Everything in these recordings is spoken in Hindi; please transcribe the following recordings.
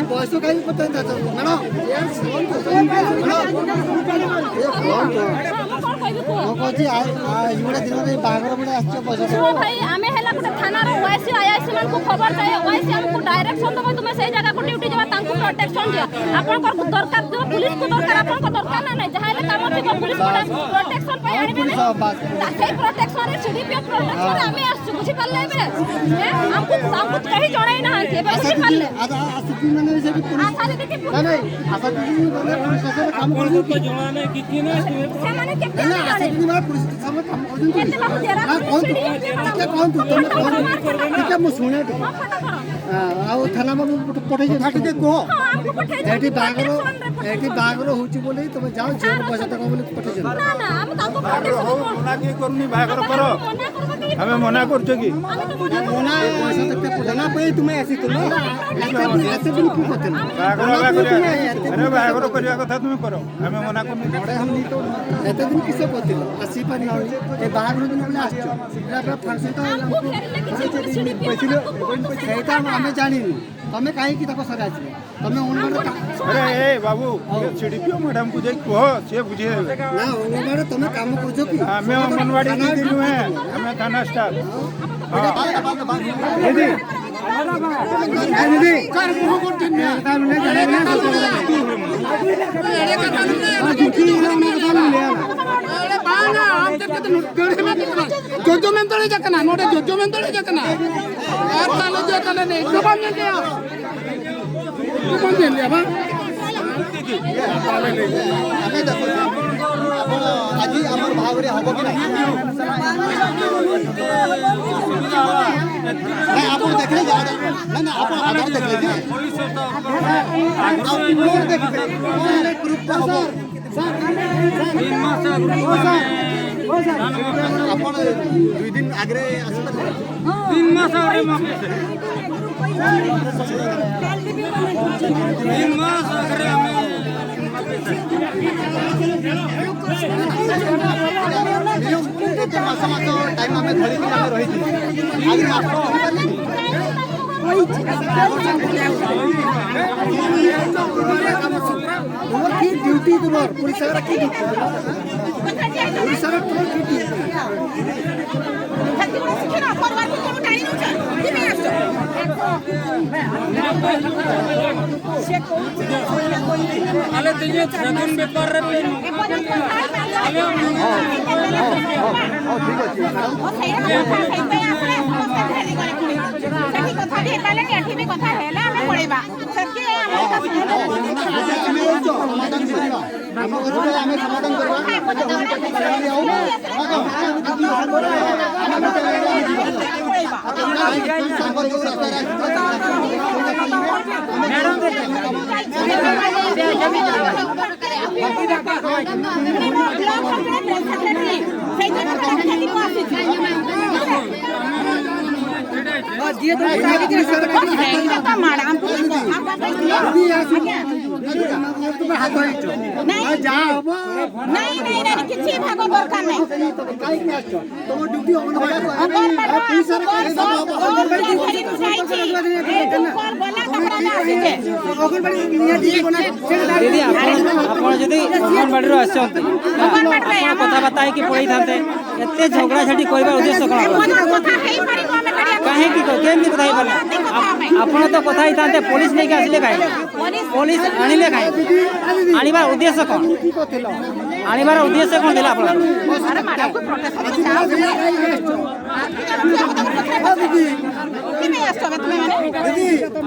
बयस कहीं खबर चाहिए डायरेक्शन दबो तुम से जगह को ड्यूटी जब प्रोटेक्शन दियो आपन को दरकार जो पुलिस को दरकार आपन को दरकार ना नहीं जहां काम थी पुलिस को प्रोटेक्शन पे आनी से प्रोटेक्शन रे सीडीपी प्रोटेक्शन हमें आसु बुझी पल्ले बे हमको कहीं जणाई ना है बुझी पल्ले आसिकी माने से भी पुलिस आसाली देखि नहीं आसाकी माने पुलिस से काम कर को जणा नहीं किछि ना से माने के आसिकी माने पुलिस के सामने काम कर ना कौन तू ठीक है मु सुने आउ थाना में पठाई फाटी दे को एटी बागरो होची बोले तुम जाओ जेल पैसा तक बोले पठाई ना ना हम ताको प्रोटेक्शन मना के करनी बागरो करो हमें मना करछो की मना पैसा तक पठाना पे तुम ऐसी तुम ऐसे भी क्यों करते अरे बागरो करिया कथा तुम करो हमें मना करनी बड़े हम नहीं तो एते दिन किसे करते आसी पानी ए बागरो दिन बोले आछो एटा फंक्शन तो पैसा हमें जानी तमे काहे की तको सर आछि तमे ओनवर अरे ए बाबू सीडीपीओ मैडम को जाई कहो से बुझे ना ओनवर तमे काम करछो की हमें अंगनवाड़ी दीदी नु है हमें थाना स्टाफ दीदी दीदी कर मुह करते ना काम नहीं जाने ना अरे बाना हम तक नोटे में जजमेंट ले जकना नोटे जजमेंट ले जकना यार ताले जो ताले नहीं तो बन गया तो बन गया बा ताले नहीं हमें देखो आज हमर भावरे हबो कि नहीं आप देखले जा ना आप आधार देखले जी आप नोट देखले ग्रुप का हबो सर 3 मास आपण 2 दिन आगरे आसत 3 मास आगरे मके 3 मास आगरे हमें मास टाइम हमें धरी के हमें रही थी आगरे आप की ड्यूटी तुम्हार पुलिस वाला की ड्यूटी पुलिस वाला तुम्हार की ड्यूटी शिक्षण फॉरवर्ड को टाणी न कि मैं आसो से आले दिए जगन व्यापार रे आले ठीक अछि सेठी कथा भी हेताले एठी भी कथा हेला हम पळेबा सबके समाधान करबा हम समाधान करबा दिए तो तुम्हें हाथ नहीं किसी भाग दरकार नहीं तुम ड्यूटी दीदी अंगनवाड़ी कथा बताई कि पढ़ी था एत झगड़ा झाटी कहबार उद्देश्य कौन कहीं केमती कथा आपड़ तो कथा ही पुलिस नहीं आसिले कहीं पुलिस आणिले कहीं आनिबार उद्देश्य कौन आनिबार उद्देश्य कौन दिला आप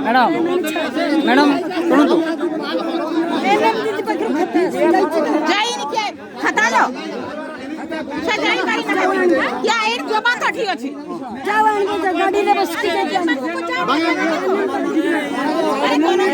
मैडम मैडम शुणु या एट जो बात ठीक अछि जाओ आनबो गाड़ी ले बस के अरे कोनो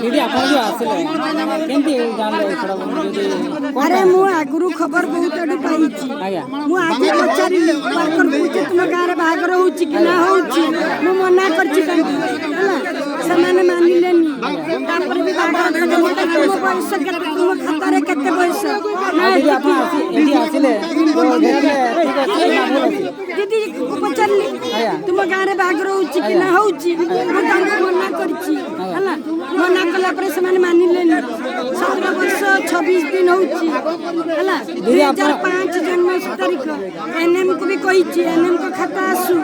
दीदी आपण जो आसिले केंती जानले थोड़ा दीदी अरे मु आगुरु खबर बहुत अडु पाइछि आया मु आज पचारिली वर्कर पूछे तुम गाँव बाहागर होउछि कि ना होउछि मु मना करछि हला समान मानिलेनी तापर भी बाहागर तुम पैसा केते तुम खाता रे केते पैसा दीदी आपण एठी आसिले तो देखले ठीक अछि मामूल अछि दीदी पचारिली तुम गाँव रे बाहागर होउछि कि ना होउछि मु तांको मना करछि हला मना कला पर समान मानिलेनी 17 वर्ष 26 दिन होउछि हला 2005 जन्म तारीख एनएम को भी कहिछि एनएम को खाता आसु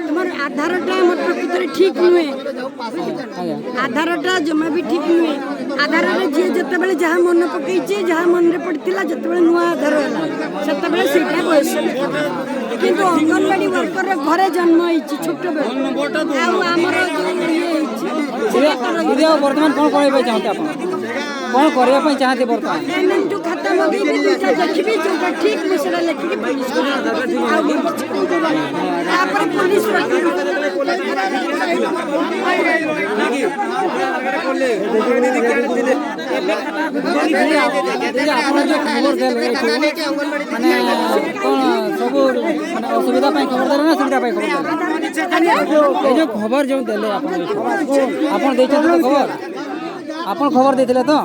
तुमर आधार टा हमर प्रकृति ठीक नुए आधार टा जमा भी ठीक नुए आधार रे जे जते बेले जहा मन पकैछि जहा मन रे पड़तिला जते बेले नुआ आधार होला सते बेले सेटा बयस किंतु अंगनवाड़ी वर्कर रे घरे जन्म होइछि छोट बेले आ हमर जो ये दीदी वर्तमान कोन करबे चाहते आपण कोन करबे पई चाहते वर्तमान एनएम जो खाता मगे दुटा देखबी जोटा ठीक मुसरा लेखि पुलिस को तापर पुलिस माने कोन सब माने असुविधा पई खबर देले ना सुविधा पई खबर देले ए जो खबर जो देले आपण दैछन खबर आपण खबर देथिले तो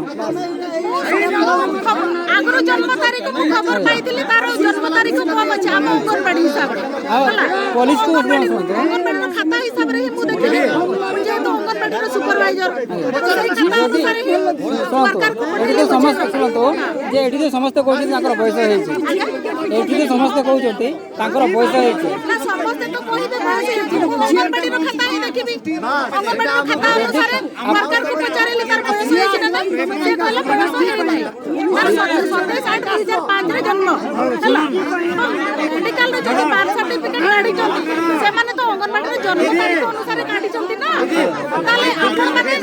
आगरो जन्म तारीख को खबर पाइथिले तारो जन्म तारीख को हम अछि हम अंगनवाड़ी हिसाब रे होला पुलिस को अंगनवाड़ी रो खाता हिसाब रे मु देखले मुझे तो अंगनवाड़ी रो सुपरवाइजर खाता अनुसार सरकार को एठी तो समस्त सुनतो जे एठी तो समस्त कहउछि ताकर बयस हेछि एठी तो समस्त कहउछथि ताकर बयस हेछि ना समस्त तो कहिबे अंगनवाड़ी रो खाता ही देखबी अंगनवाड़ी रो खाता अनुसार सरकार को पचारेले तार बयस हेछि ना से कहला बयस हेछि नाही तार 27/8/2005 रे जन्म हला मेडिकल रो जो बार्थ सर्टिफिकेट काढी चंती से माने तो अंगनवाड़ी रो जन्म तारीख अनुसार काढी चंती ना ताले आपण माने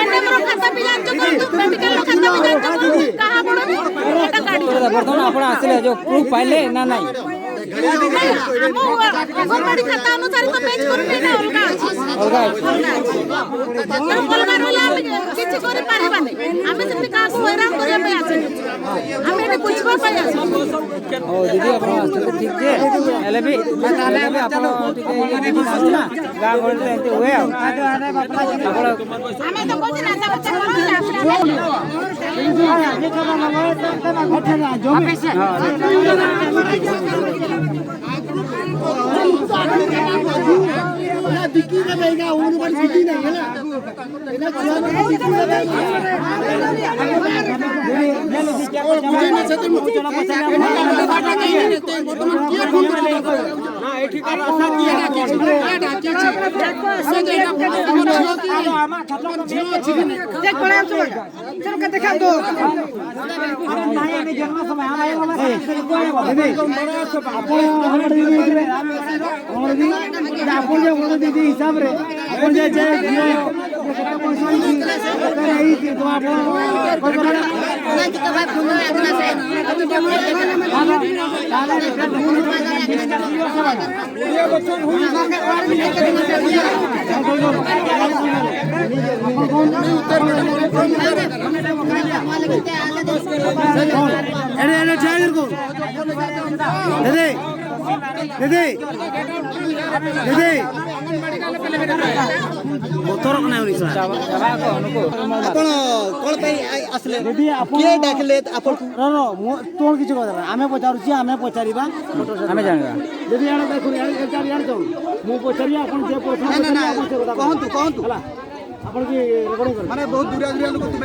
एनएम रो खाता भी जांच करतो मेडिकल रो खाता भी जांच करतो कहा बडनी एटा काढी वर्तमान आपण आसिले जो प्रूफ पाइले ना नाही अंगनवाड़ी खाता अनुसार तो पेज करबे ना अलगा किछि करि पारिबानी आमे जति का को हैरान करिया पे आछे आमे एटा बुझबा पाइ आछे ओ दीदी आपण आछे ठीक जे एले भी आपण टिके ये दीदी आछे ना गां गोल रे एते होय आपण आमे तो कोछि ना बच्चा बिकी ना बेगा उन बड़ी बिकी नहीं है ना एना छुआ में बिकी ना बेगा मुझे ना छते मुझे चला पछा बाटा कहीं नहीं ते वर्तमान किए फोन कर ना एठी का आशा किए ना कि एटा कि से जेना हमर झियो अछि कि नहीं देख बड़ा चल चल के देखा दो भाई में जन्म समय हम आए वाला दीदी आपण हमर दीदी हमर दीदी आपण जे बोल दीदी हिसाब रे आपण जे जे नहीं कि तो आपण मोतर कना होनी सर जाबा को अनको आपण कोन पे आसले दीदी आपण के देखले आपण नो नो तोर किछ कहला आमे पचारुची आमे पचारिबा हमें जानबा दीदी आने देखु यार यार जाऊ मु पचारिया आपण जे प्रश्न कहंतु हला आपण की रेकॉर्डिंग कर माने बहुत दूर दूर लोग